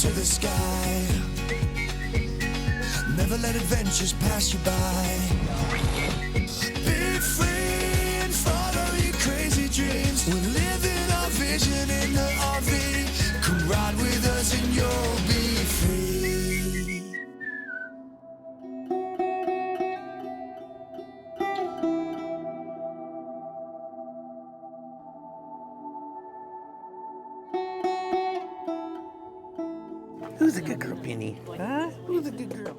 to the sky. Never let adventures pass you by. Be free and follow your crazy dreams. We're living our vision in the RV. Come ride with us and you'll be free. Who's a good girl, Penny? Huh? Who's a good girl?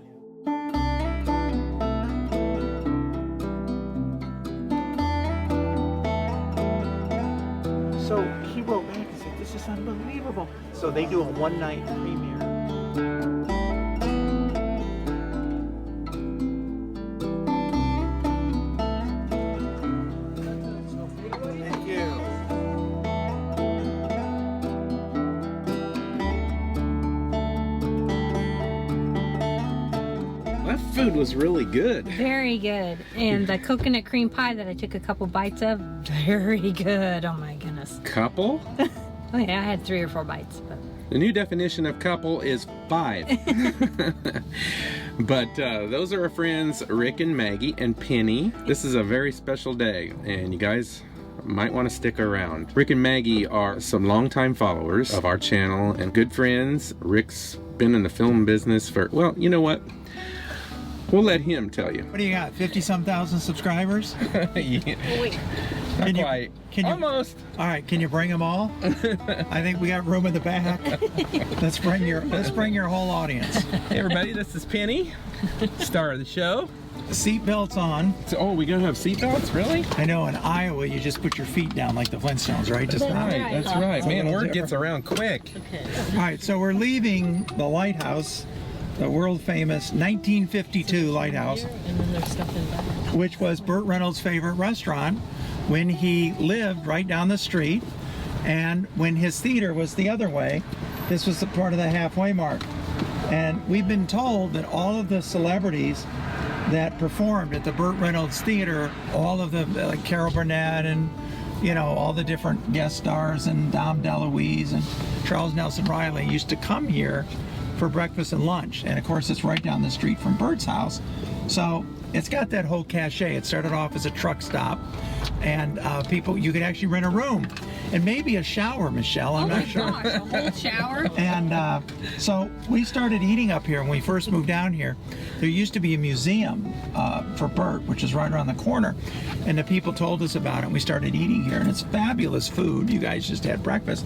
So he wrote back and said, this is unbelievable. So they do a one-night premiere. Thank you. That food was really good. Very good. And the coconut cream pie that I took a couple bites of, very good. Oh my goodness. Couple? Oh yeah, I had 3 or 4 bites. But The new definition of couple is 5. But those are our friends Rick and Maggie and Penny. This is a very special day, and you guys might want to stick around. Rick and Maggie are some longtime followers of our channel and good friends. Rick's been in the film business for, well, you know what? We'll let him tell you. What do you got? 50-some thousand subscribers? Yeah. oh, wait. Not Can you- quite. can you- Almost. All right, can you bring them all? I think we got room in the back. Let's bring your whole audience. Hey everybody, this is Penny, star of the show. Seat belts on. So, oh, we gonna have seatbelts? Really? I know in Iowa you just put your feet down like the Flintstones, right? Just That's right. That's right. It's a Man, little word gets different. around quick. All right, so we're leaving the lighthouse, the world famous 1952 lighthouse, And then there's stuff in back. which was Burt Reynolds' favorite restaurant when he lived right down the street, and when his theater was the other way. This was the part of the halfway mark. And we've been told that all of the celebrities that performed at the Burt Reynolds Theater, all of the like Carol Burnett and all the different guest stars and Dom DeLuise and Charles Nelson Riley used to come here for breakfast and lunch. And of course it's right down the street from Burt's house. So it's got that whole cachet. It started off as a truck stop, and you could actually rent a room and maybe a shower, Michelle. I'm not sure. Gosh, a whole shower. And so we started eating up here when we first moved down here. There used to be a museum for Burt, which is right around the corner. And the people told us about it. We started eating here, and it's fabulous food. You guys just had breakfast.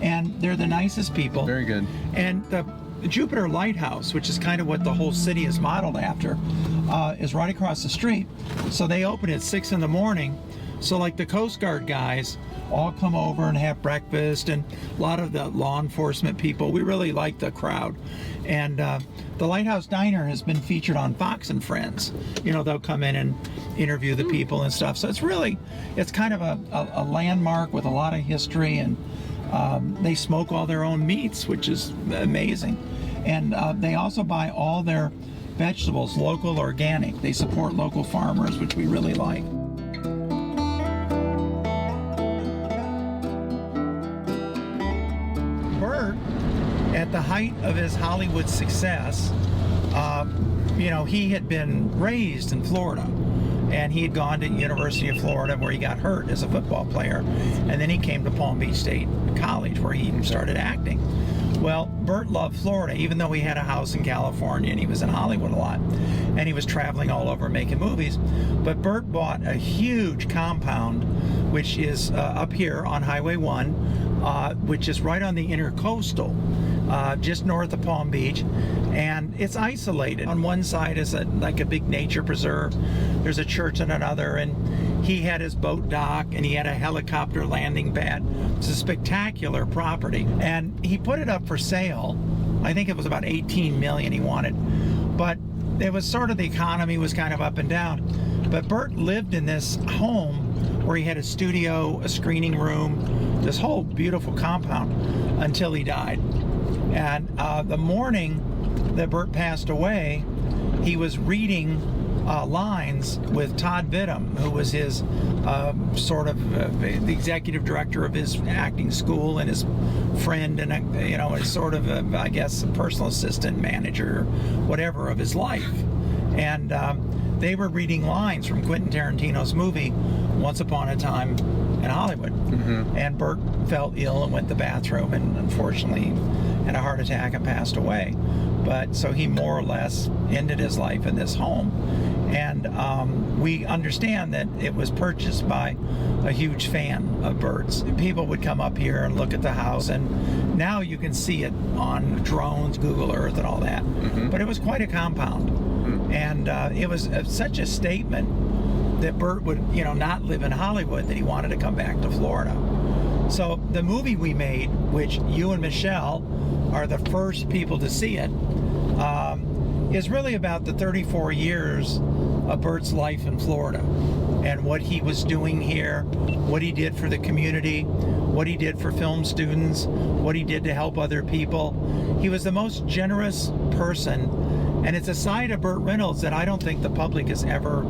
And they're the nicest people. Very good. And the Jupiter Lighthouse, which is kind of what the whole city is modeled after, is right across the street. So they open at 6 in the morning. So like the Coast Guard guys all come over and have breakfast, and a lot of the law enforcement people. We really like the crowd. And the Lighthouse Diner has been featured on Fox and Friends. They'll come in and interview the people and stuff. So it's kind of a landmark with a lot of history, and they smoke all their own meats, which is amazing. And they also buy all their vegetables local, organic. They support local farmers, which we really like. Burt, at the height of his Hollywood success, he had been raised in Florida, and he had gone to University of Florida where he got hurt as a football player, and then he came to Palm Beach State College where he started acting. Well, Burt loved Florida, even though he had a house in California and he was in Hollywood a lot, and he was traveling all over making movies. But Burt bought a huge compound, which is up here on Highway 1, which is right on the Intercoastal, just north of Palm Beach, and it's isolated. On one side is like a big nature preserve. There's a church on another, and he had his boat dock, and he had a helicopter landing pad. It's a spectacular property, and he put it up for sale. I think it was about $18 million he wanted, but it was sort of, the economy was kind of up and down. But Burt lived in this home where he had a studio, a screening room, this whole beautiful compound, until he died. And the morning that Burt passed away, he was reading lines with Todd Vittum, who was his the executive director of his acting school and his friend, and his sort of I guess a personal assistant, manager, whatever of his life. And they were reading lines from Quentin Tarantino's movie Once Upon a Time in Hollywood. And Burt felt ill and went to the bathroom, and unfortunately had a heart attack and passed away. But so he more or less ended his life in this home. And we understand that it was purchased by a huge fan of Burt's. People would come up here and look at the house, and now you can see it on drones, Google Earth, and all that. But it was quite a compound. And it was such a statement that Burt would, not live in Hollywood, that he wanted to come back to Florida. So the movie we made, which you and Michelle are the first people to see it, is really about the 34 years of Burt's life in Florida and what he was doing here, what he did for the community, what he did for film students, what he did to help other people. He was the most generous person, and it's a side of Burt Reynolds that I don't think the public has ever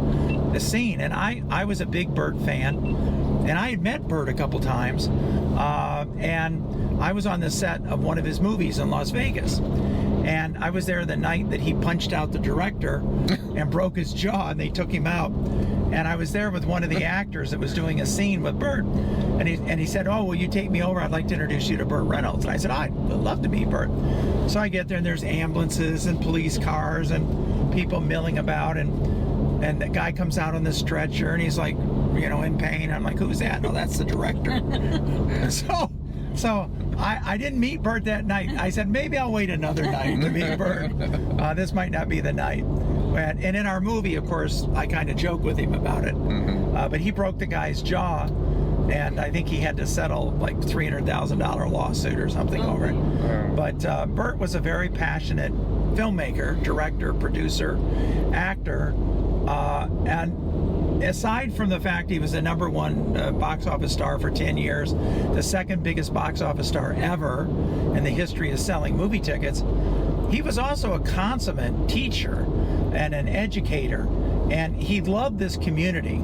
seen. And I was a big Burt fan, and I had met Burt a couple times, and I was on the set of one of his movies in Las Vegas. And I was there the night that he punched out the director and broke his jaw, and they took him out. And I was there with one of the actors that was doing a scene with Burt. And he said, "Oh, will you take me over? I'd like to introduce you to Burt Reynolds." And I said, "I'd love to meet Burt." So I get there, and there's ambulances and police cars and people milling about. And the guy comes out on the stretcher, and he's like, in pain. I'm like, "Who's that?" "No, that's the director." So I didn't meet Burt that night. I said, maybe I'll wait another night to meet Burt. This might not be the night. And in our movie, of course, I kind of joke with him about it. But he broke the guy's jaw, and I think he had to settle like $300,000 lawsuit or something over it. But Burt was a very passionate filmmaker, director, producer, actor, and aside from the fact he was the #1 box office star for 10 years, the second biggest box office star ever in the history of selling movie tickets, he was also a consummate teacher and an educator. And he loved this community,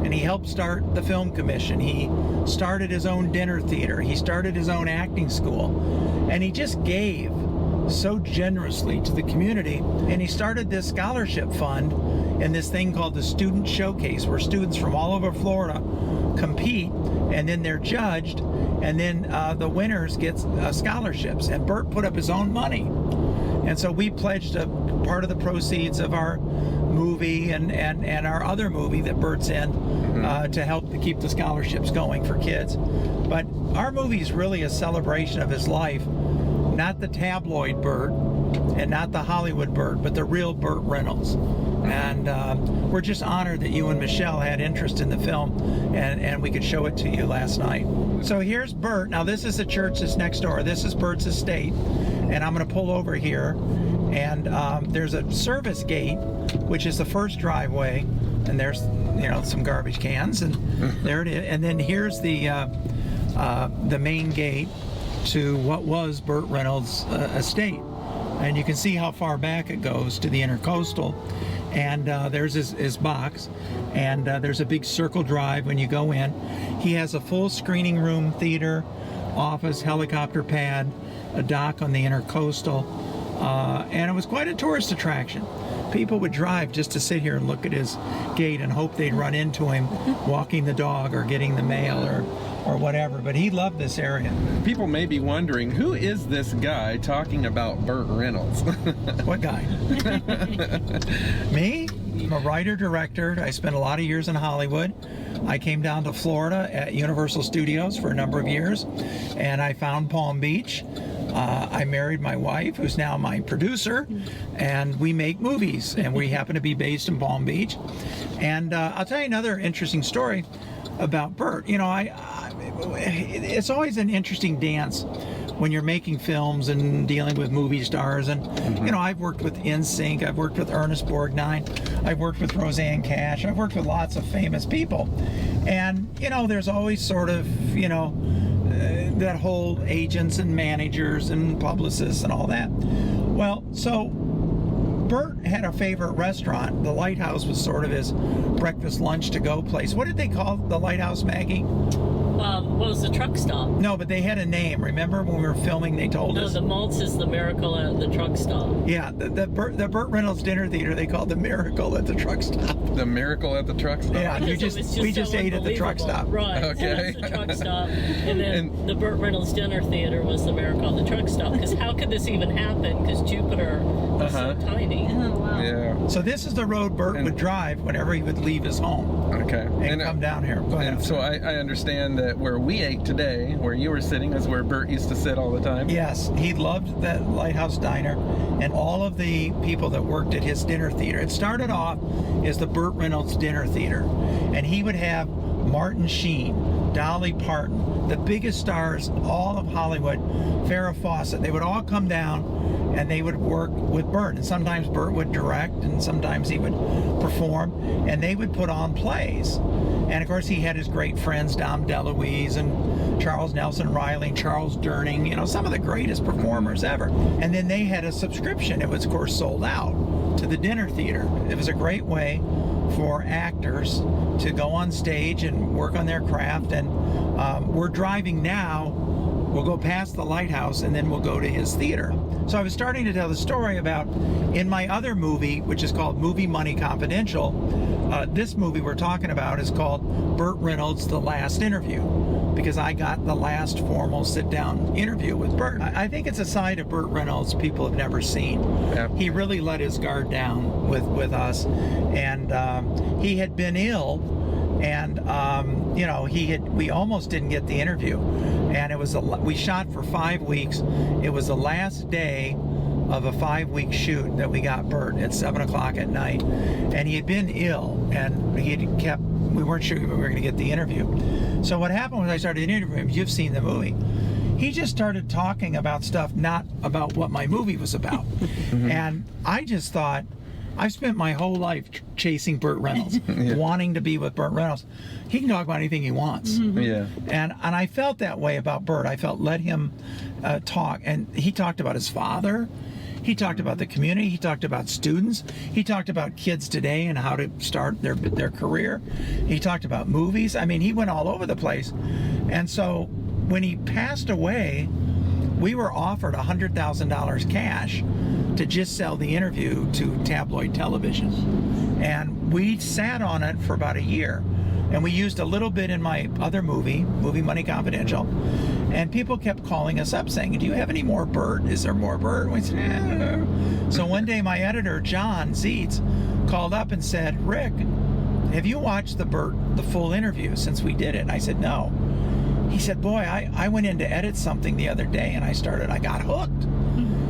and he helped start the Film Commission. He started his own dinner theater. He started his own acting school. And he just gave so generously to the community. And he started this scholarship fund and this thing called the Student Showcase, where students from all over Florida compete, and then they're judged, and then the winners get scholarships. And Burt put up his own money. And so we pledged a part of the proceeds of our movie and our other movie that Burt's in to help to keep the scholarships going for kids. But our movie is really a celebration of his life, not the tabloid Burt and not the Hollywood Burt, but the real Burt Reynolds. And we're just honored that you and Michelle had interest in the film, and we could show it to you last night. So here's Burt. Now this is the church that's next door. This is Burt's estate, and I'm going to pull over here, and there's a service gate, which is the first driveway, and there's some garbage cans, and there it is. And then here's the main gate to what was Burt Reynolds' estate. And you can see how far back it goes to the intercoastal. And there's his box. And there's a big circle drive when you go in. He has a full screening room, theater, office, helicopter pad, a dock on the intercoastal. And it was quite a tourist attraction. People would drive just to sit here and look at his gate and hope they'd run into him walking the dog or getting the mail or whatever, but he loved this area. People may be wondering, who is this guy talking about Burt Reynolds? What guy? Me? I'm a writer-director. I spent a lot of years in Hollywood. I came down to Florida at Universal Studios for a number of years, and I found Palm Beach. I married my wife, who's now my producer, and we make movies, and we happen to be based in Palm Beach. And I'll tell you another interesting story about Burt. It's always an interesting dance when you're making films and dealing with movie stars. And I've worked with NSYNC, I've worked with Ernest Borgnine, I've worked with Roseanne Cash, I've worked with lots of famous people. And there's always sort of that whole agents and managers and publicists and all that. Well, so Burt had a favorite restaurant. The Lighthouse was sort of his breakfast, lunch to go place. What did they call the Lighthouse, Maggie? What was the truck stop? No, but they had a name. Remember when we were filming, they told us? No, the Maltz is the Miracle at the truck stop. Yeah, the Burt Reynolds Dinner Theater, they called the Miracle at the truck stop. The Miracle at the truck stop. Yeah, we just ate at the truck stop. Right. Okay. So that's the truck stop. And then the Burt Reynolds Dinner Theater was the Miracle at the truck stop. Because how could this even happen? Because Jupiter was so tiny. Oh, wow. Yeah. So this is the road Burt would drive whenever he would leave his home Okay. and come down here. Go ahead. And so I understand that where we ate today, where you were sitting, is where Burt used to sit all the time. Yes, he loved that Lighthouse Diner and all of the people that worked at his dinner theater. It started off as the Burt Reynolds Dinner Theater, and he would have Martin Sheen, Dolly Parton, the biggest stars, all of Hollywood, Farrah Fawcett. They would all come down and they would work with Burt. And sometimes Burt would direct and sometimes he would perform, and they would put on plays. And of course he had his great friends, Dom DeLuise and Charles Nelson Riley and Charles Durning, you know, some of the greatest performers ever. And then they had a subscription. It was of course sold out to the dinner theater. It was a great way for actors to go on stage and work on their craft. And we're driving now. We'll go past the Lighthouse and then we'll go to his theater. So I was starting to tell the story about in my other movie, which is called Movie Money Confidential. This movie we're talking about is called Burt Reynolds, The Last Interview, because I got the last formal sit-down interview with Burt. I think it's a side of Burt Reynolds people have never seen. Yeah. He really let his guard down with us, and he had been ill, and you know, we almost didn't get the interview, and it was we shot for 5 weeks. It was the last day of a 5-week shoot that we got Burt at 7 o'clock at night, and he had been ill, and we weren't sure we were going to get the interview. So what happened was I started interviewing him. You've seen the movie. He just started talking about stuff not about what my movie was about. And I just thought, I've spent my whole life chasing Burt Reynolds, wanting to be with Burt Reynolds. He can talk about anything he wants. Yeah. And I felt that way about Burt. I felt let him talk. And he talked about his father. He talked about the community. He talked about students. He talked about kids today and how to start their career. He talked about movies. I mean, he went all over the place. And so when he passed away, we were offered $100,000 cash to just sell the interview to tabloid television. And we sat on it for about a year. And we used a little bit in my other movie, Movie Money Confidential. And people kept calling us up saying, do you have any more Burt? Is there more Burt? And we said, no. So one day my editor, John Zietz, called up and said, Rick, have you watched the full interview since we did it? And I said, no. He said, boy, I went in to edit something the other day and I got hooked.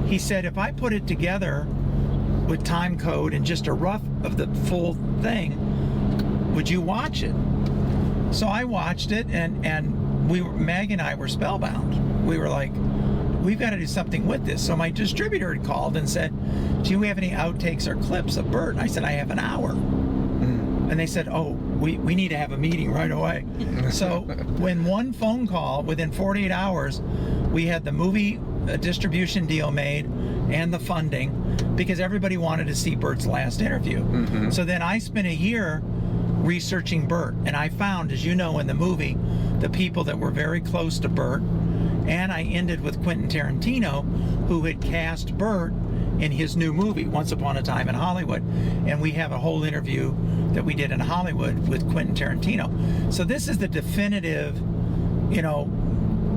He said, if I put it together with time code and just a rough of the full thing, would you watch it? So I watched it, and Maggie and I were spellbound. We were like, we've got to do something with this. So my distributor had called and said, do you have any outtakes or clips of Burt? And I said, I have an hour. And they said, oh, we need to have a meeting right away. So when one phone call, within 48 hours, we had the movie distribution deal made and the funding, because everybody wanted to see Burt's last interview. So then I spent a year researching Burt, and I found, as you know, in the movie, the people that were very close to Burt, and I ended with Quentin Tarantino, who had cast Burt in his new movie, Once Upon a Time in Hollywood. And we have a whole interview that we did in Hollywood with Quentin Tarantino. So this is the definitive, you know,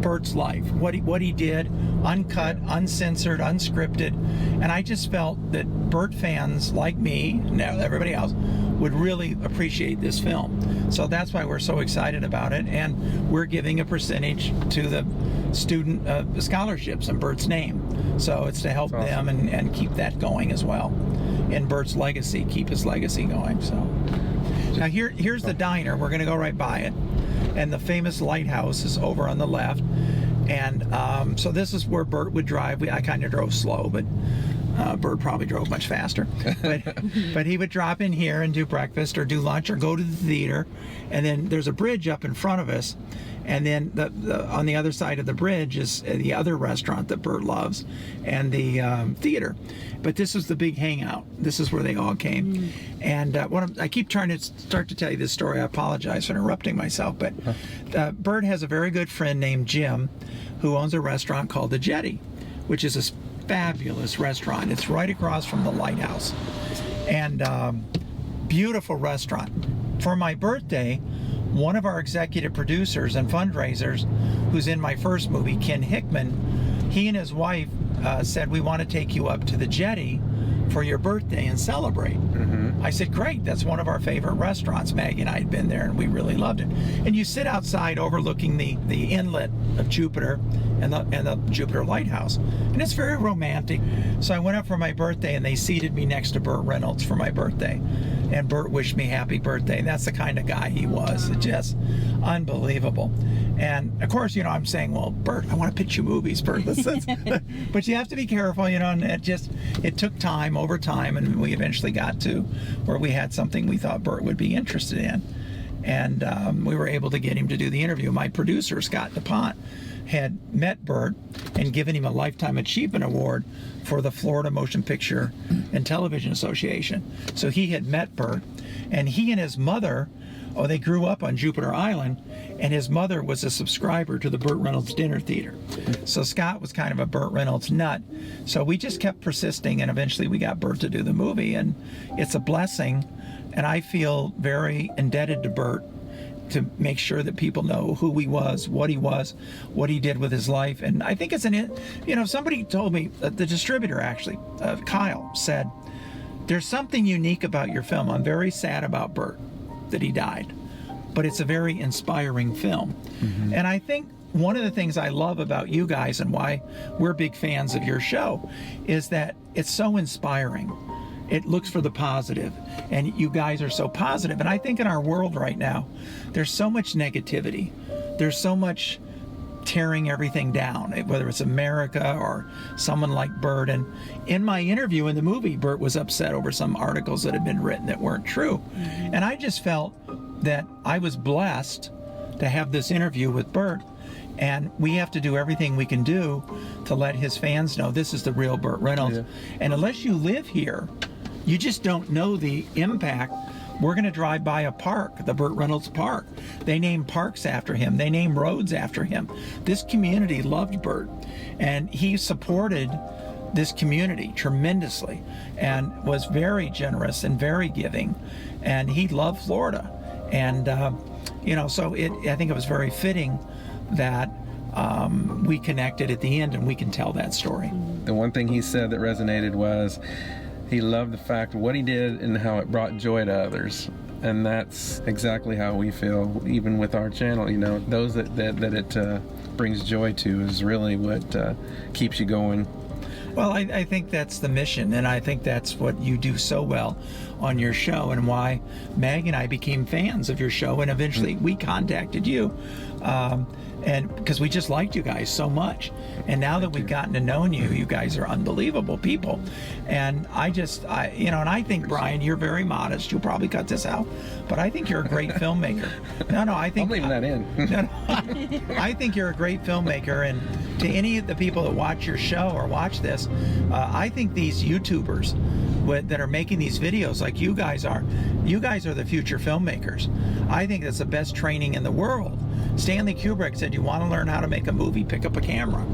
Burt's life, what he did, uncut, uncensored, unscripted. And I just felt that Burt fans like me, and everybody else, would really appreciate this film. So that's why we're so excited about it, and we're giving a percentage to the student scholarships in Burt's name. So it's to help them and keep that going as well. In Burt's legacy, keep his legacy going. So now here's the diner. We're going to go right by it. And the famous lighthouse is over on the left. And so this is where Burt would drive. I kind of drove slow, but Burt probably drove much faster. But he would drop in here and do breakfast or do lunch or go to the theater. And then there's a bridge up in front of us. And then on the other side of the bridge is the other restaurant that Burt loves, and the theater. But this is the big hangout. This is where they all came. And I keep trying to start to tell you this story. I apologize for interrupting myself, but Burt has a very good friend named Jim who owns a restaurant called the Jetty, which is a fabulous restaurant. It's right across from the lighthouse. And beautiful restaurant. For my birthday, one of our executive producers and fundraisers, who's in my first movie, Ken Hickman, he and his wife said, we want to take you up to the Jetty for your birthday and celebrate. I said, great, that's one of our favorite restaurants. Maggie and I had been there and we really loved it. And you sit outside overlooking the inlet of Jupiter and the Jupiter Lighthouse. And it's very romantic. So I went up for my birthday and they seated me next to Burt Reynolds for my birthday. And Burt wished me happy birthday. That's the kind of guy he was. Just unbelievable. And of course, you know, I'm saying, well, Burt, I want to pitch you movies, Burt. But you have to be careful, you know, and it took time over time, and we eventually got to where we had something we thought Burt would be interested in. And we were able to get him to do the interview. My producer, Scott DuPont, had met Burt and given him a Lifetime Achievement Award for the Florida Motion Picture and Television Association. So he had met Burt, and he and his mother, they grew up on Jupiter Island, and his mother was a subscriber to the Burt Reynolds Dinner Theater. So Scott was kind of a Burt Reynolds nut. So we just kept persisting, and eventually we got Burt to do the movie, and it's a blessing, and I feel very indebted to Burt to make sure that people know who he was, what he did with his life. And I think it's somebody told me, the distributor actually, Kyle, said, there's something unique about your film. I'm very sad about Burt, that he died, but it's a very inspiring film. And I think one of the things I love about you guys and why we're big fans of your show is that it's so inspiring. It looks for the positive, and you guys are so positive. And I think in our world right now, there's so much negativity. There's so much tearing everything down, whether it's America or someone like Burt. And in my interview in the movie, Burt was upset over some articles that had been written that weren't true. And I just felt that I was blessed to have this interview with Burt, and we have to do everything we can do to let his fans know this is the real Burt Reynolds. And unless you live here, you just don't know the impact. We're going to drive by a park, the Burt Reynolds Park. They name parks after him. They name roads after him. This community loved Burt, and he supported this community tremendously and was very generous and very giving, and he loved Florida. And so I think it was very fitting that we connected at the end, and we can tell that story. The one thing he said that resonated was he loved the fact of what he did and how it brought joy to others. And that's exactly how we feel, even with our channel. You know, those that it brings joy to is really what keeps you going. Well, I think that's the mission, and I think that's what you do so well on your show, and why Mag and I became fans of your show, and eventually we contacted you, and because we just liked you guys so much. And now that we've gotten to know you, you guys are unbelievable people. And I think, Brian, you're very modest. You'll probably cut this out, but I think you're a great filmmaker. I think I'm leaving that in. I think you're a great filmmaker, and to any of the people that watch your show or watch this, I think these YouTubers that are making these videos like you guys are the future filmmakers. I think that's the best training in the world. Stanley Kubrick said, you want to learn how to make a movie, pick up a camera.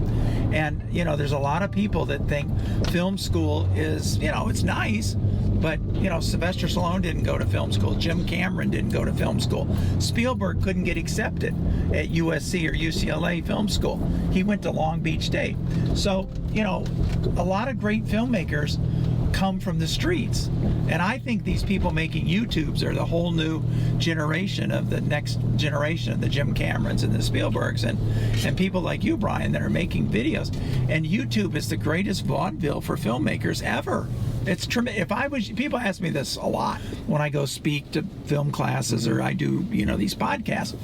And there's a lot of people that think film school is, it's nice, but Sylvester Stallone didn't go to film school. Jim Cameron didn't go to film school. Spielberg couldn't get accepted at USC or UCLA film school. He went to Long Beach State. So a lot of great filmmakers come from the streets, and I think these people making YouTubes are the whole new generation of the next generation of the Jim Camerons and the Spielbergs, and people like you, Brian, that are making videos. And YouTube is the greatest vaudeville for filmmakers ever. It's tremendous. People ask me this a lot when I go speak to film classes or I do these podcasts.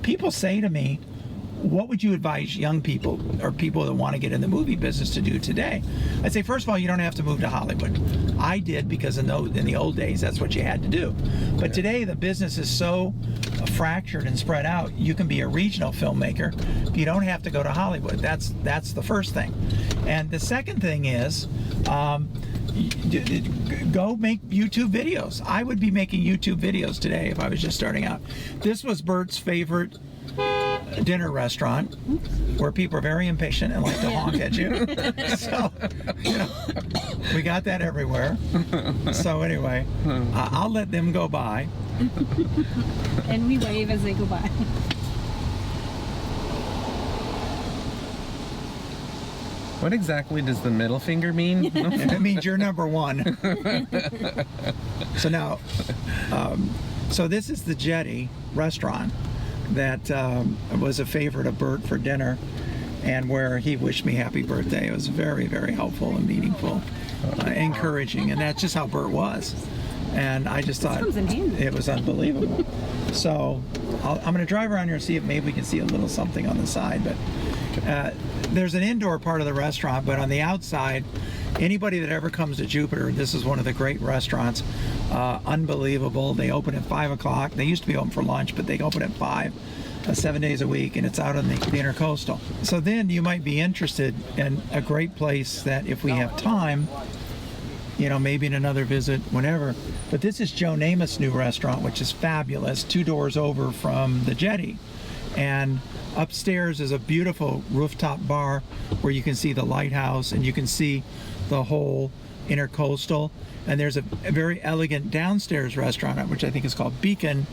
People say to me, what would you advise young people or people that want to get in the movie business to do today? I'd say, first of all, you don't have to move to Hollywood. I did, because in the old days, that's what you had to do. But today, the business is so fractured and spread out, you can be a regional filmmaker. You don't have to go to Hollywood. That's the first thing. And the second thing is, go make YouTube videos. I would be making YouTube videos today if I was just starting out. This was Burt's favorite dinner restaurant, where people are very impatient and like to honk at you. So, we got that everywhere. So anyway, I'll let them go by. And we wave as they go by. What exactly does the middle finger mean? It means you're number one. So now, so this is the Jetty restaurant that was a favorite of Burt for dinner, and where he wished me happy birthday. It was very, very helpful and meaningful, encouraging, and that's just how Burt was. And I just thought it was unbelievable. So I'm going to drive around here and see if maybe we can see a little something on the side. But there's an indoor part of the restaurant, but on the outside, anybody that ever comes to Jupiter, this is one of the great restaurants. Unbelievable. They open at 5 o'clock. They used to be open for lunch, but they open at 5, 7 days a week, and it's out on the Intercoastal. So then you might be interested in a great place that, if we have time, maybe in another visit, whenever. But this is Joe Namath's new restaurant, which is fabulous, 2 doors over from the Jetty. And upstairs is a beautiful rooftop bar where you can see the lighthouse and you can see the whole Intercoastal. And there's a very elegant downstairs restaurant, which I think is called Beacon,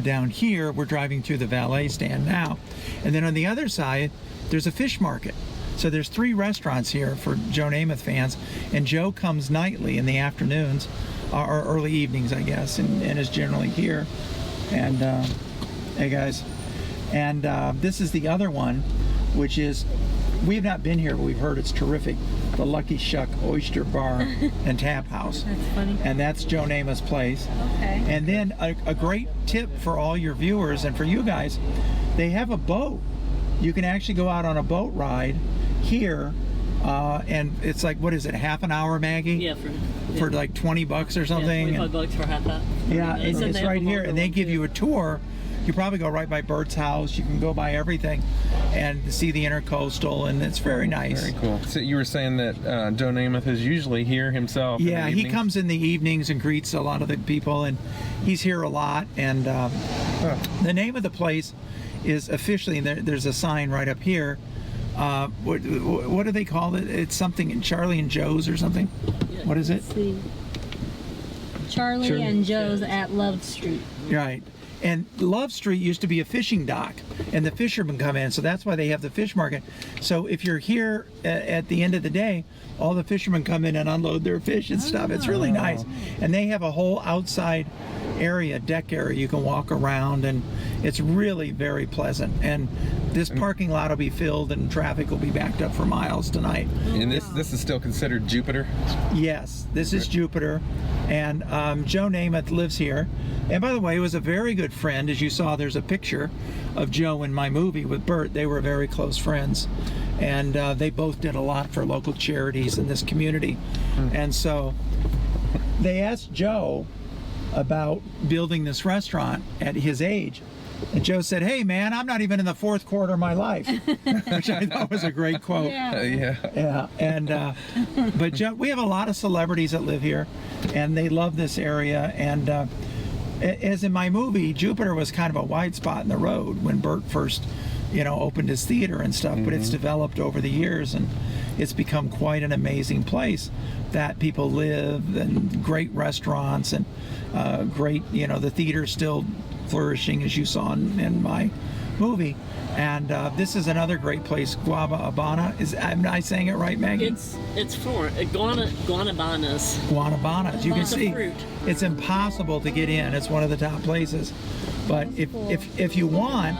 down here. We're driving through the valet stand now. And then on the other side, there's a fish market. So there's 3 restaurants here for Joe Namath fans, and Joe comes nightly in the afternoons, or early evenings, I guess, and is generally here. And hey guys, and this is the other one, which is, we've not been here, but we've heard it's terrific. The Lucky Shuck Oyster Bar and Tap House. That's funny. And that's Joe Namath's place. Okay. And then a great tip for all your viewers and for you guys, they have a boat. You can actually go out on a boat ride here, and it's like, what is it, half an hour, Maggie? Yeah, for like $20 or something. Yeah, $25 for half that. Yeah, and So it's they have right a here, longer and they one, give too. you a tour. You probably go right by Burt's house. You can go by everything and see the Intercoastal, and it's very nice. Very cool. So you were saying that Joe Namath is usually here himself. Yeah, in the he comes in the evenings and greets a lot of the people, and he's here a lot. And the name of the place is officially, there's a sign right up here. What do they call it? It's something, Charlie and Joe's or something. What is it? Let's see. Charlie and Joe's at Love Street. Right. And Love Street used to be a fishing dock, and the fishermen come in, so that's why they have the fish market. So if you're here at the end of the day, all the fishermen come in and unload their fish and stuff. It's really nice. And they have a whole outside area, deck area, you can walk around, and it's really very pleasant. And this parking lot will be filled and traffic will be backed up for miles tonight. And this is still considered Jupiter? Yes, this is Jupiter, and Joe Namath lives here. And by the way, he was a very good friend. As you saw, there's a picture of Joe in my movie with Burt. They were very close friends, and they both did a lot for local charities in this community. And so they asked Joe about building this restaurant at his age. And Joe said, "Hey man, I'm not even in the 4th quarter of my life," which I thought was a great quote. Yeah. And but Joe, we have a lot of celebrities that live here, and they love this area. And as in my movie, Jupiter was kind of a wide spot in the road when Burt first, opened his theater and stuff. But it's developed over the years, and it's become quite an amazing place that people live, and great restaurants, and great, the theater's still flourishing, as you saw in my movie. And this is another great place, Guanabana. Am I saying it right, Maggie? It's for guanabanas. Guanabanas. You can Lots of see fruit. it's impossible to get in. It's one of the top places. But if you want,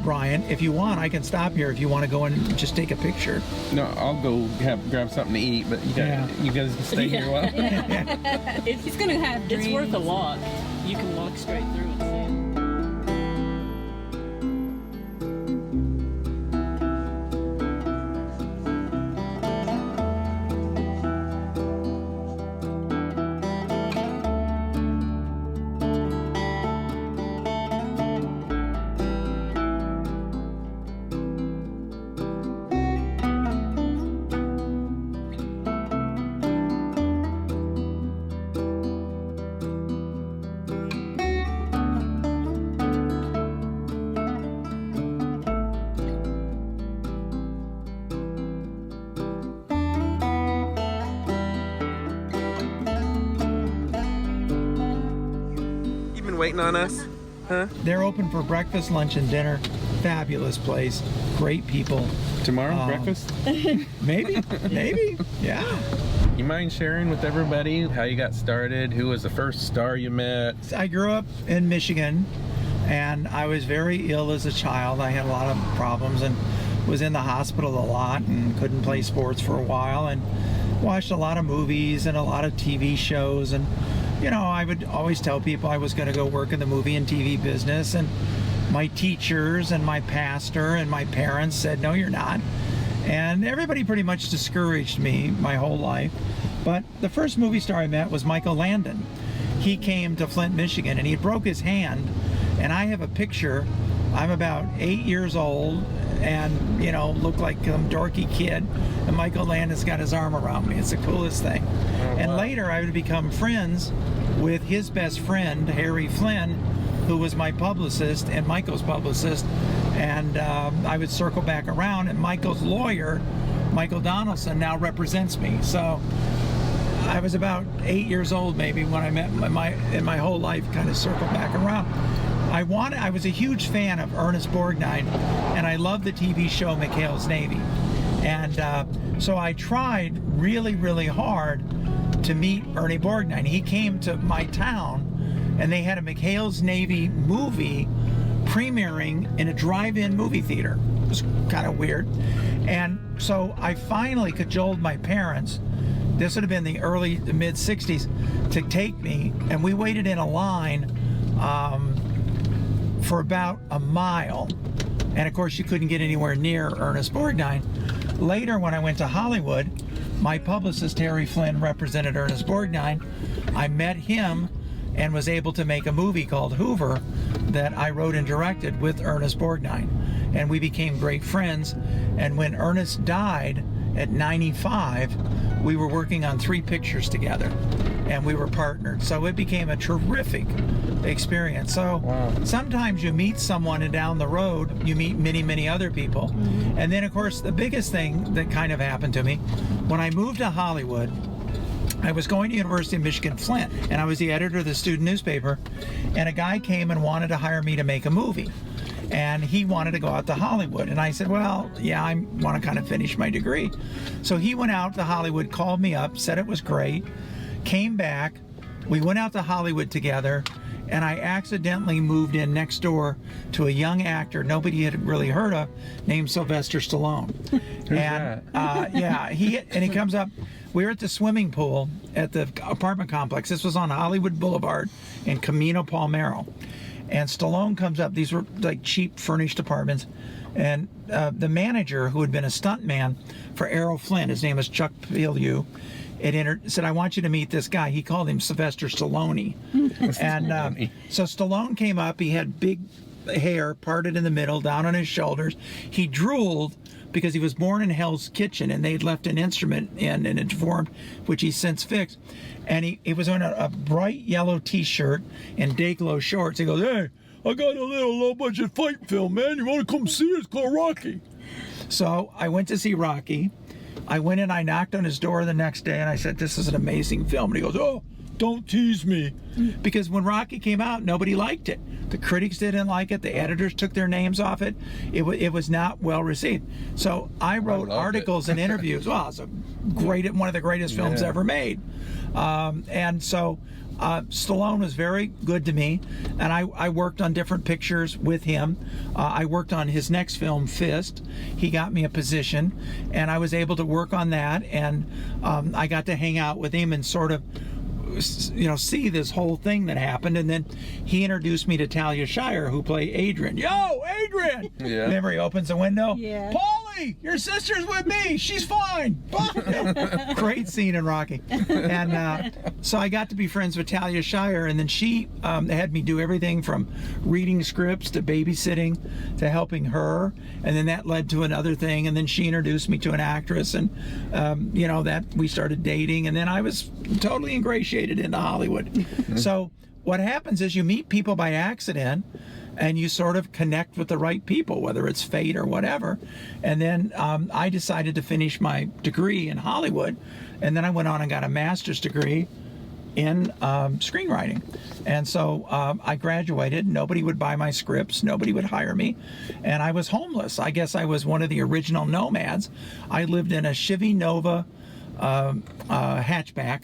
Brian, if you want, I can stop here if you want to go in and just take a picture. No, I'll go grab something to eat, but you guys stay here a while. He's gonna have dreams. It's worth a walk. You can walk straight through and see it. waiting on us? Huh? They're open for breakfast, lunch, and dinner. Fabulous place. Great people. Tomorrow, breakfast? Maybe. Maybe. Yeah. You mind sharing with everybody how you got started? Who was the first star you met? I grew up in Michigan, and I was very ill as a child. I had a lot of problems and was in the hospital a lot and couldn't play sports for a while, and watched a lot of movies and a lot of TV shows. And you know, I would always tell people I was going to go work in the movie and TV business, and my teachers and my pastor and my parents said, no, you're not. And everybody pretty much discouraged me my whole life. But the first movie star I met was Michael Landon. He came to Flint, Michigan, and he broke his hand. And I have a picture. I'm about 8 years old and, you know, look like some dorky kid. And Michael Landon's got his arm around me. It's the coolest thing. Oh, and wow. later I would become friends with his best friend, Harry Flynn, who was my publicist and Michael's publicist. And I would circle back around, and Michael's lawyer, Michael Donaldson, now represents me. So I was about 8 years old maybe when I met in my whole life kind of circled back around. I was a huge fan of Ernest Borgnine, and I loved the TV show McHale's Navy. And so I tried really, really hard to meet Ernie Borgnine. He came to my town, and they had a McHale's Navy movie premiering in a drive-in movie theater. It was kind of weird. And so I finally cajoled my parents, this would have been the mid 60s, to take me, and we waited in a line for about a mile. And of course you couldn't get anywhere near Ernest Borgnine. Later, when I went to Hollywood, my publicist Harry Flynn represented Ernest Borgnine. I met him and was able to make a movie called Hoover that I wrote and directed with Ernest Borgnine. And we became great friends. And when Ernest died at 95, we were working on 3 pictures together, and we were partnered. So it became a terrific experience. So sometimes you meet someone, and down the road you meet many, many other people. And then of course the biggest thing that kind of happened to me, when I moved to Hollywood, I was going to University of Michigan Flint, and I was the editor of the student newspaper, and a guy came and wanted to hire me to make a movie. And he wanted to go out to Hollywood. And I said, well, yeah, I want to kind of finish my degree. So he went out to Hollywood, called me up, said it was great, came back. We went out to Hollywood together, and I accidentally moved in next door to a young actor nobody had really heard of named Sylvester Stallone. He comes up. We were at the swimming pool at the apartment complex. This was on Hollywood Boulevard in Camino Palmero. And Stallone comes up. These were like cheap furnished apartments. And the manager, who had been a stuntman for Errol Flynn, his name was Chuck Piliu, said, I want you to meet this guy. He called him Sylvester Stallone. And so Stallone came up. He had big hair parted in the middle, down on his shoulders. He drooled because he was born in Hell's Kitchen, and they'd left an instrument in and it deformed, which he's since fixed. And he was wearing a bright yellow t-shirt and day-glow shorts. He goes, hey, I got a little low-budget fight film, man. You want to come see it? It's called Rocky. So I went to see Rocky. I went in, I knocked on his door the next day, and I said, this is an amazing film. And he goes, oh, don't tease me. Because when Rocky came out, nobody liked it. The critics didn't like it. The editors took their names off it. It was not well received. So I wrote articles and interviews. Well, it's one of the greatest films ever made. And so Stallone was very good to me, and I worked on different pictures with him. I worked on his next film, Fist. He got me a position, and I was able to work on that, and I got to hang out with him and sort of, you know, see this whole thing that happened. And then he introduced me to Talia Shire, who played Adrian. Yo, Adrian! Yeah. Remember, he opens the window. Yeah. Paulie, your sister's with me. She's fine. Great scene in Rocky. And so I got to be friends with Talia Shire, and then she had me do everything from reading scripts to babysitting to helping her. And then that led to another thing. And then she introduced me to an actress, and you know, that we started dating. And then I was totally ingratiated into Hollywood. So what happens is you meet people by accident, and you sort of connect with the right people, whether it's fate or whatever. And then I decided to finish my degree in Hollywood, and then I went on and got a master's degree in screenwriting. And so I graduated. Nobody would buy my scripts. Nobody would hire me. And I was homeless. I guess I was one of the original nomads. I lived in a Chevy Nova hatchback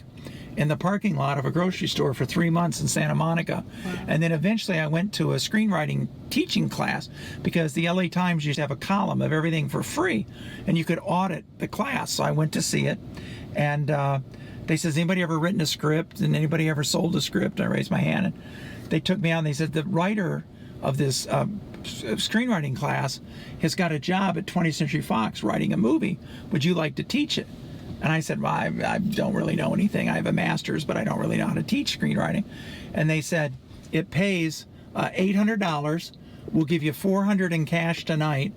in the parking lot of a grocery store for 3 months in Santa Monica. Wow. And then eventually I went to a screenwriting teaching class because the LA Times used to have a column of everything for free and you could audit the class. So I went to see it, and they said, has anybody ever written a script? And anybody ever sold a script? I raised my hand, and they took me out and they said, the writer of this screenwriting class has got a job at 20th Century Fox writing a movie. Would you like to teach it? And I said, well, I don't really know anything. I have a master's, but I don't really know how to teach screenwriting. And they said, it pays $800. We'll give you $400 in cash tonight.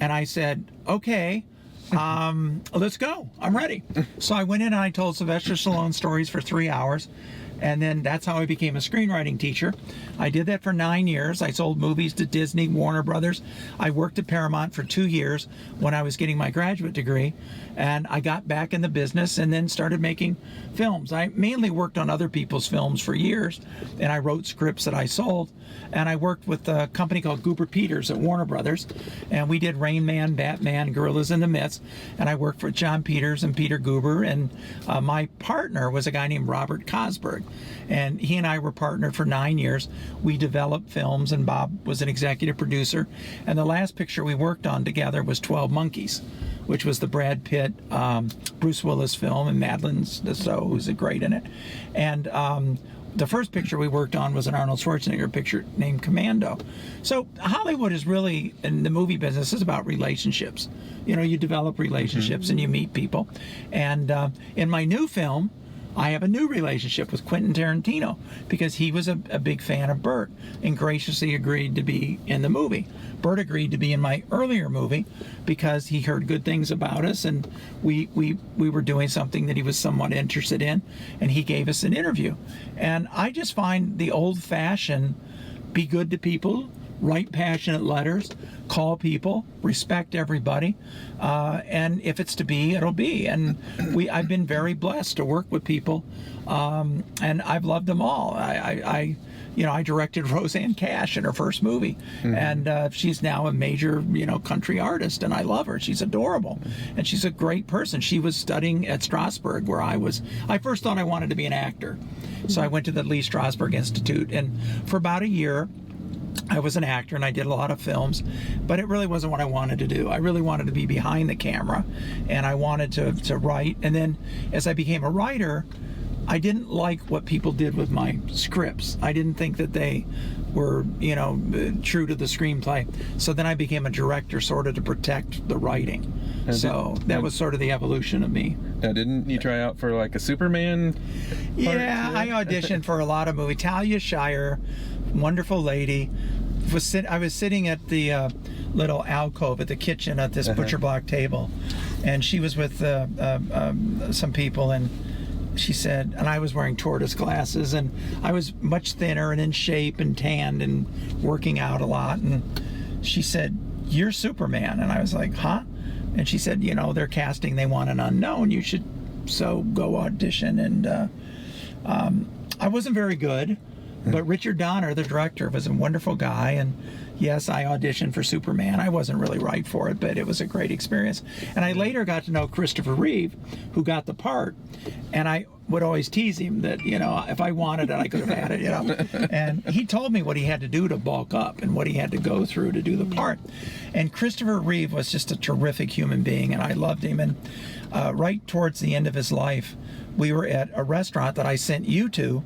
And I said, okay, let's go. I'm ready. So I went in and I told Sylvester Stallone stories for 3 hours. And then that's how I became a screenwriting teacher. I did that for 9 years. I sold movies to Disney, Warner Brothers. I worked at Paramount for 2 years when I was getting my graduate degree. And I got back in the business and then started making films. I mainly worked on other people's films for years, and I wrote scripts that I sold. And I worked with a company called Goober Peters at Warner Brothers, and we did Rain Man, Batman, Gorillas in the Mist. And I worked for John Peters and Peter Goober, and my partner was a guy named Robert Cosberg. And he and I were partnered for 9 years. We developed films, and Bob was an executive producer. And the last picture we worked on together was 12 Monkeys, which was the Brad Pitt, Bruce Willis film, and Madeline Dessau, who's great in it. And the first picture we worked on was an Arnold Schwarzenegger picture named Commando. So Hollywood is really, in the movie business, is about relationships. You know, you develop relationships and you meet people. And in my new film, I have a new relationship with Quentin Tarantino because he was a big fan of Burt and graciously agreed to be in the movie. Burt agreed to be in my earlier movie because he heard good things about us, and we were doing something that he was somewhat interested in, and he gave us an interview. And I just find the old-fashioned be good to people, write passionate letters, call people, respect everybody, and if it's to be, it'll be. And I've been very blessed to work with people, and I've loved them all. I directed Roseanne Cash in her first movie, and she's now a major, country artist, and I love her. She's adorable, and she's a great person. She was studying at Strasberg, where I was. I first thought I wanted to be an actor, so I went to the Lee Strasberg Institute, and for about a year, I was an actor and I did a lot of films, but it really wasn't what I wanted to do. I really wanted to be behind the camera, and I wanted to write. And then as I became a writer, I didn't like what people did with my scripts. I didn't think that they were, true to the screenplay. So then I became a director, sort of to protect the writing. That was sort of the evolution of me. Now, didn't you try out for like a Superman part? Yeah, I auditioned for a lot of movies. Talia Shire, wonderful lady. I was sitting at the little alcove at the kitchen at this butcher block table, and she was with some people, and she said, and I was wearing tortoise glasses, and I was much thinner and in shape and tanned and working out a lot, and she said, "You're Superman." And I was like, "Huh?" And she said, they're casting, they want an unknown, you should go audition. And I wasn't very good, but Richard Donner, the director, was a wonderful guy, and yes, I auditioned for Superman. I wasn't really right for it, but it was a great experience. And I later got to know Christopher Reeve, who got the part, and I would always tease him that, if I wanted it, I could have had it, And he told me what he had to do to bulk up and what he had to go through to do the part. And Christopher Reeve was just a terrific human being, and I loved him. And right towards the end of his life, we were at a restaurant that I sent you to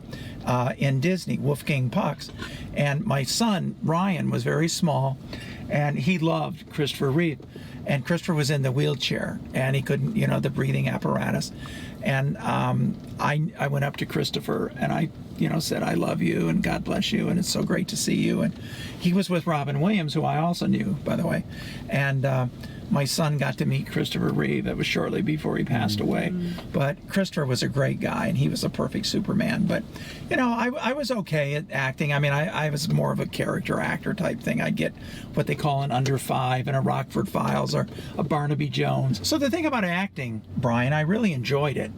in Disney, Wolfgang Puck's, and my son Ryan was very small, and he loved Christopher Reeve, and Christopher was in the wheelchair, and he couldn't, the breathing apparatus, and I went up to Christopher and I said, "I love you and God bless you, and it's so great to see you." And he was with Robin Williams, who I also knew, by the way, and my son got to meet Christopher Reeve. It was shortly before he passed away. But Christopher was a great guy, and he was a perfect Superman. But, I was okay at acting. I mean, I was more of a character actor type thing. I'd get what they call an Under 5 in a Rockford Files or a Barnaby Jones. So the thing about acting, Brian, I really enjoyed it.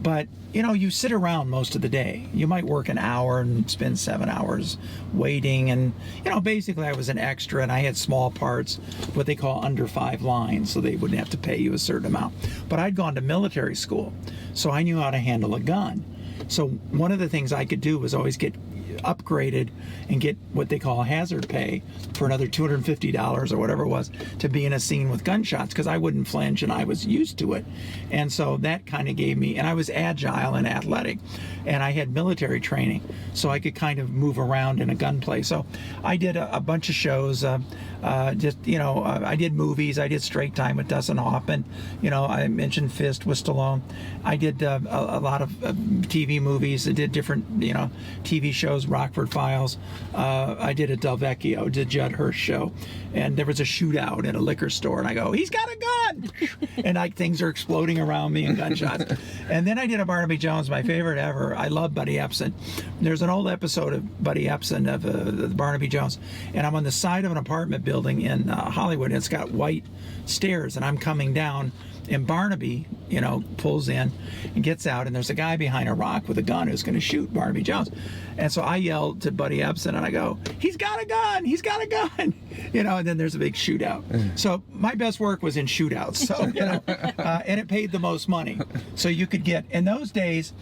But, you know, you sit around most of the day. You might work an hour and spend 7 hours waiting. And, you know, basically I was an extra and I had small parts, what they call under 5 lines, so they wouldn't have to pay you a certain amount. But I'd gone to military school, so I knew how to handle a gun. So one of the things I could do was always get upgraded and get what they call hazard pay for another $250 or whatever it was to be in a scene with gunshots, because I wouldn't flinch and I was used to it. And so that kind of gave me, and I was agile and athletic, and I had military training, so I could kind of move around in a gunplay. So I did a bunch of shows, I did movies. I did Straight Time with Dustin Hoffman. You know, I mentioned Fist with Stallone. I did a lot of TV movies. I did different, you know, TV shows, Rockford Files. I did a Del Vecchio, did Judd Hirsch show, and there was a shootout at a liquor store, and I go, he's got a gun, and things are exploding around me and gunshots. And then I did a Barnaby Jones, my favorite ever. I love Buddy Epson. There's an old episode of Buddy Epson of the Barnaby Jones, and I'm on the side of an apartment building in Hollywood, and it's got white stairs, and I'm coming down, and Barnaby, you know, pulls in and gets out, and there's a guy behind a rock with a gun who's going to shoot Barnaby Jones. And so I yelled to Buddy Epson, and I go, he's got a gun, he's got a gun, you know, and then there's a big shootout. So my best work was in shootouts, so, you know, and it paid the most money. So you could get, in those days,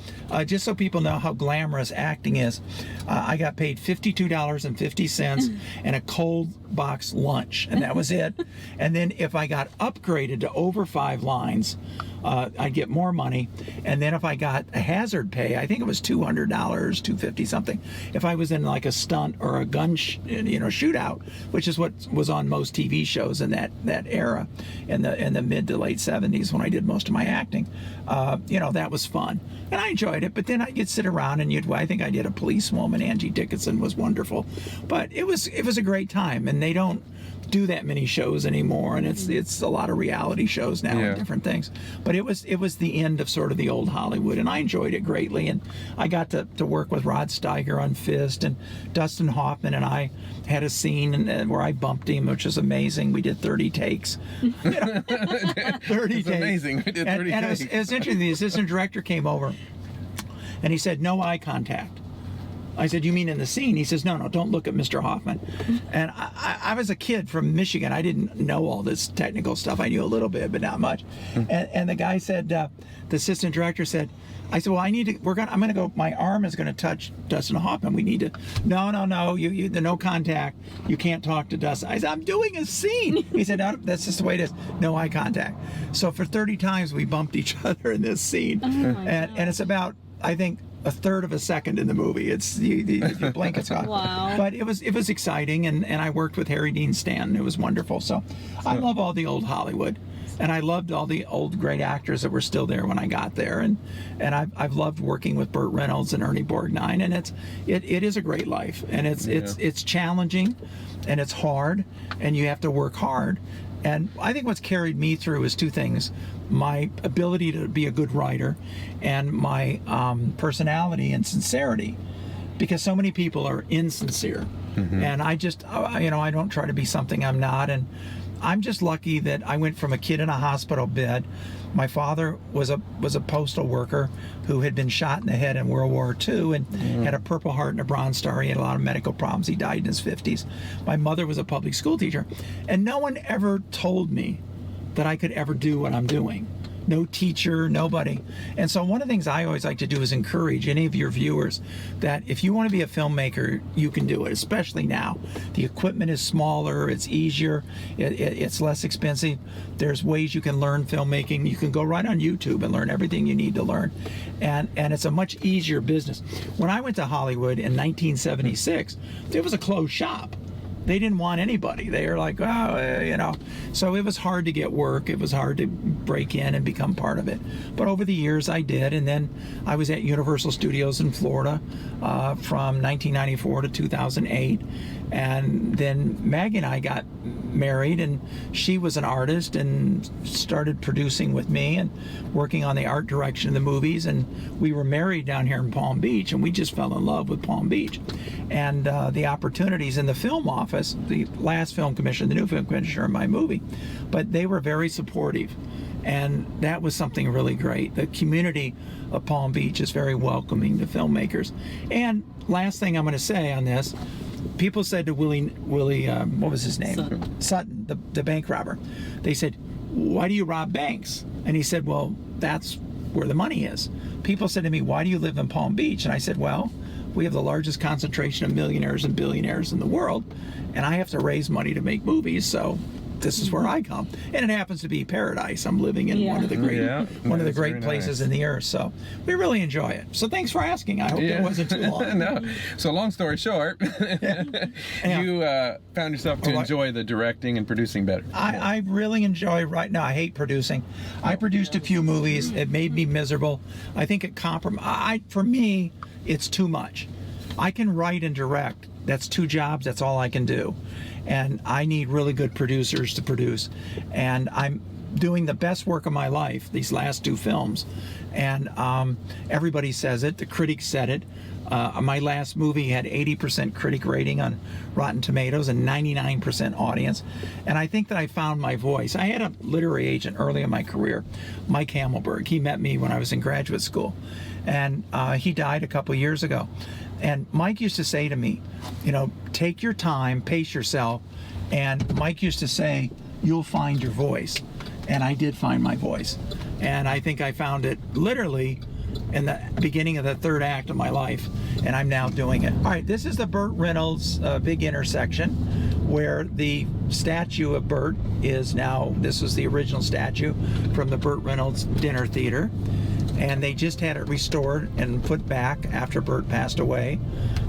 just so people know how glamorous acting is, I got paid $52.50 and a cold box lunch, and that was it. And then if I got upgraded to over 5 lines, I'd get more money. And then if I got a hazard pay, I think it was $200, $250 something. If I was in like a stunt or a gun, shootout, which is what was on most TV shows in that era, in the mid to late 70s when I did most of my acting, that was fun, and I enjoyed it. But then I'd sit around and I think I did a policewoman. Angie Dickinson was wonderful, but it was a great time. And they don't do that many shows anymore, and it's a lot of reality shows now and different things. But it was the end of sort of the old Hollywood, and I enjoyed it greatly. And I got to work with Rod Steiger on Fist, and Dustin Hoffman and I had a scene where I bumped him, which was amazing. We did 30 takes. 30 takes. Amazing. We did 30 takes. It was interesting. The assistant director came over, and he said, "No eye contact." I said, "You mean in the scene?" He says, "No, don't look at Mr. Hoffman." And I was a kid from Michigan. I didn't know all this technical stuff. I knew a little bit, but not much. And the guy said, the assistant director said, I said, "Well, I'm going to go, my arm is going to touch Dustin Hoffman. We need to," No, the no contact. You can't talk to Dustin. I said, "I'm doing a scene." He said, "No, that's just the way it is. No eye contact." So for 30 times we bumped each other in this scene. And it's about, I think, a third of a second in the movie. It's you blink, it's gone. Wow. But it was exciting, and I worked with Harry Dean Stanton. It was wonderful. So I love all the old Hollywood, and I loved all the old great actors that were still there when I got there, and I've loved working with Burt Reynolds and Ernie Borgnine, and it is a great life, and it's challenging, and it's hard, and you have to work hard. And I think what's carried me through is 2 things: my ability to be a good writer, and my personality and sincerity, because so many people are insincere. And I just, I don't try to be something I'm not. And I'm just lucky that I went from a kid in a hospital bed. My father was a postal worker who had been shot in the head in World War II and had a Purple Heart and a Bronze Star. He had a lot of medical problems. He died in his 50s. My mother was a public school teacher, and no one ever told me that I could ever do what I'm doing. No teacher, nobody. And so one of the things I always like to do is encourage any of your viewers that if you want to be a filmmaker, you can do it, especially now. The equipment is smaller, it's easier, it's less expensive. There's ways you can learn filmmaking. You can go right on YouTube and learn everything you need to learn. And it's a much easier business. When I went to Hollywood in 1976, it was a closed shop. They didn't want anybody. They were like, So it was hard to get work. It was hard to break in and become part of it. But over the years, I did. And then I was at Universal Studios in Florida from 1994 to 2008. And then Maggie and I got married, and she was an artist and started producing with me and working on the art direction of the movies. And we were married down here in Palm Beach, and we just fell in love with Palm Beach. And the opportunities in the film office, the last film commissioner, the new film commissioner of my movie, but they were very supportive. And that was something really great. The community of Palm Beach is very welcoming to filmmakers. And last thing I'm going to say on this, people said to Willie, what was his name? Sutton, the bank robber. They said, why do you rob banks? And he said, well, that's where the money is. People said to me, why do you live in Palm Beach? And I said, well, we have the largest concentration of millionaires and billionaires in the world, and I have to raise money to make movies, so this is where I come. And it happens to be paradise. I'm living in one of the great places in the earth, so we really enjoy it. So thanks for asking. I hope it wasn't too long. No. So long story short, you found yourself to enjoy the directing and producing better. I really enjoy right now. I hate producing. I produced a few movies. It made me miserable. I think it for me, it's too much. I can write and direct. That's 2 jobs. That's all I can do. And I need really good producers to produce. And I'm doing the best work of my life, these last 2 films. And everybody says it. The critics said it. My last movie had 80% critic rating on Rotten Tomatoes and 99% audience. And I think that I found my voice. I had a literary agent early in my career, Mike Hamelberg. He met me when I was in graduate school. And he died a couple years ago. And Mike used to say to me, take your time, pace yourself. And Mike used to say, you'll find your voice. And I did find my voice. And I think I found it literally in the beginning of the 3rd act of my life. And I'm now doing it. All right, this is the Burt Reynolds big intersection where the statue of Burt is now, this was the original statue from the Burt Reynolds Dinner Theater. And they just had it restored and put back after Burt passed away.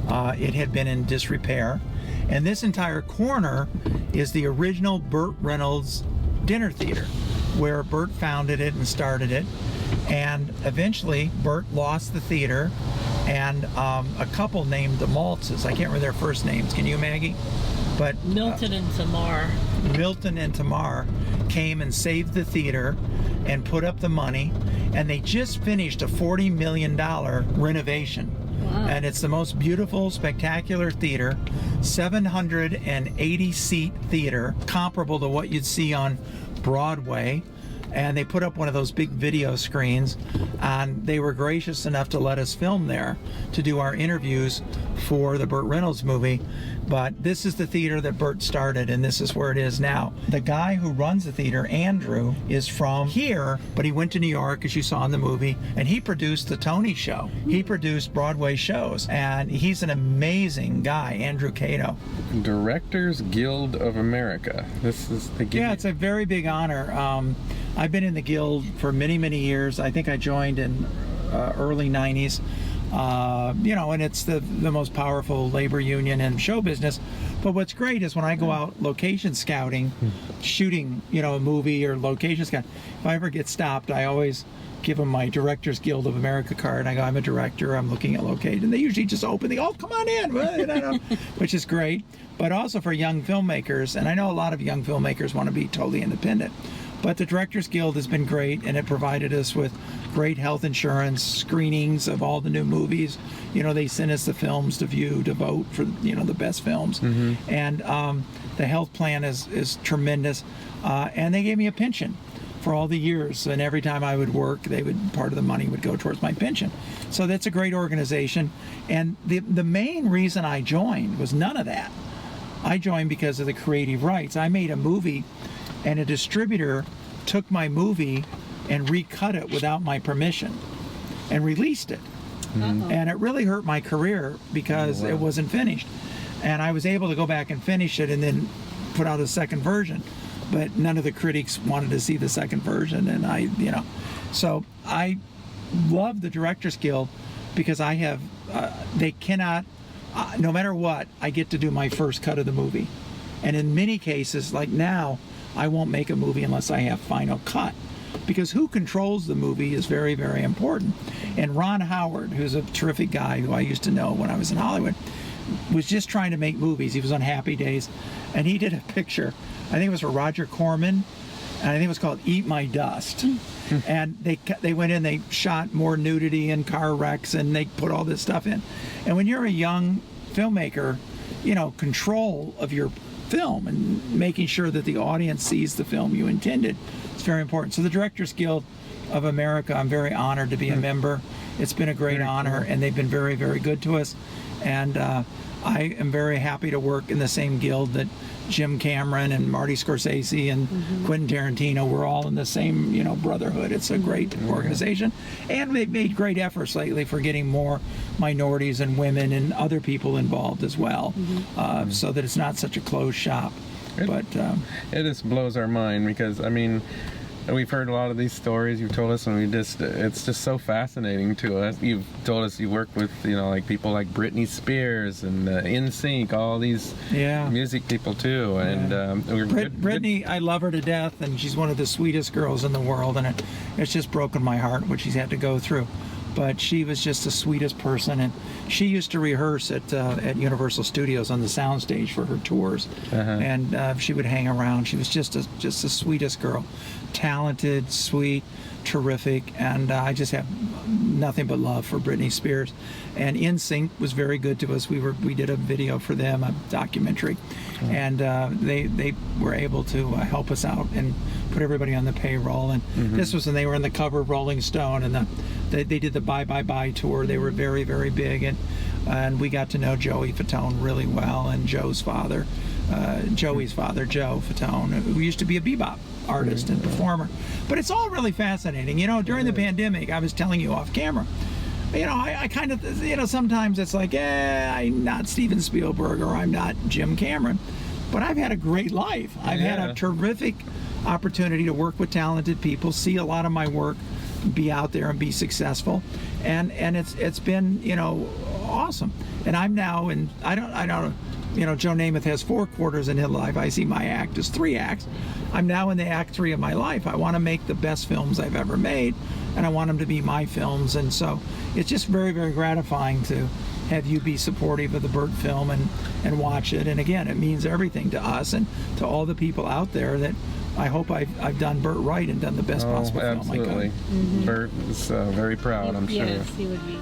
It had been in disrepair. And this entire corner is the original Burt Reynolds Dinner Theater, where Burt founded it and started it. And eventually, Burt lost the theater, and a couple named the Maltzes. I can't remember their first names. Can you, Maggie? But Milton and Tamar. Milton and Tamar came and saved the theater and put up the money, and they just finished a $40 million renovation. Wow. And it's the most beautiful, spectacular theater, 780 seat theater, comparable to what you'd see on Broadway. And they put up one of those big video screens, and they were gracious enough to let us film there to do our interviews for the Burt Reynolds movie. But this is the theater that Burt started, and this is where it is now. The guy who runs the theater, Andrew, is from here, but he went to New York, as you saw in the movie, and he produced the Tony Show. He produced Broadway shows, and he's an amazing guy, Andrew Cato. Directors Guild of America. This is the Yeah, it's a very big honor. I've been in the Guild for many, many years. I think I joined in early 90s. And it's the most powerful labor union in show business. But what's great is when I go out location scouting, shooting, a movie or location scout, if I ever get stopped, I always give them my Directors Guild of America card. I go, I'm a director, I'm looking at location. And they usually just open oh, come on in, which is great. But also for young filmmakers, and I know a lot of young filmmakers want to be totally independent. But the Directors Guild has been great, and it provided us with great health insurance, screenings of all the new movies. They send us the films to view, to vote for, the best films. Mm-hmm. And the health plan is tremendous. And they gave me a pension for all the years. And every time I would work, part of the money would go towards my pension. So that's a great organization. And the main reason I joined was none of that. I joined because of the creative rights. I made a movie, and a distributor took my movie and recut it without my permission and released it. Mm-hmm. And it really hurt my career because it wasn't finished. And I was able to go back and finish it and then put out a second version. But none of the critics wanted to see the second version. And so I love the Directors Guild because I have, they cannot, no matter what, I get to do my first cut of the movie. And in many cases, like now, I won't make a movie unless I have final cut, because who controls the movie is very, very important. And Ron Howard, who's a terrific guy who I used to know when I was in Hollywood, was just trying to make movies. He was on Happy Days, and he did a picture, I think it was for Roger Corman, and I think it was called Eat My Dust. And they went in, they shot more nudity and car wrecks, and they put all this stuff in. And when you're a young filmmaker, control of your film and making sure that the audience sees the film you intended. It's very important. So the Directors Guild of America, I'm very honored to be a member. It's been a great honor, and they've been very, very good to us. And I am very happy to work in the same guild that Jim Cameron and Marty Scorsese and Quentin Tarantino. We're all in the same, brotherhood. It's a great organization, and they've made great efforts lately for getting more minorities and women and other people involved as well, so that it's not such a closed shop. But it just blows our mind because, I mean, we've heard a lot of these stories you've told us, and it's just so fascinating to us. You've told us you work with, like people like Britney Spears and NSYNC, all these music people too. And Britney, I love her to death, and she's one of the sweetest girls in the world, and it's just broken my heart what she's had to go through. But she was just the sweetest person, and she used to rehearse at Universal Studios on the soundstage for her tours, and she would hang around. She was just the sweetest girl, talented, sweet, terrific, and I just have nothing but love for Britney Spears. And NSYNC was very good to us. We did a video for them, a documentary, and they were able to help us out and put everybody on the payroll. And this was when they were in the cover of Rolling Stone, and they did the Bye Bye Bye tour. They were very, very big, and we got to know Joey Fatone really well, and Joey's father, Joe Fatone, who used to be a bebop artist and performer. But it's all really fascinating. During the pandemic, I was telling you off camera, I kind of, sometimes it's like, I'm not Steven Spielberg or I'm not Jim Cameron, but I've had a great life. I've had a terrific opportunity to work with talented people, see a lot of my work, be out there and be successful, and it's been awesome. And I'm now in, I don't Joe Namath has 4 quarters in his life. I see my act as 3 acts. I'm now in the act 3 of my life. I want to make the best films I've ever made, and I want them to be my films. And so it's just very, very gratifying to have you be supportive of the Burt film and watch it. And again, it means everything to us and to all the people out there that I hope I've done Burt right and done the best possible film I could. Burt is very proud, I'm sure. Yes, he would be.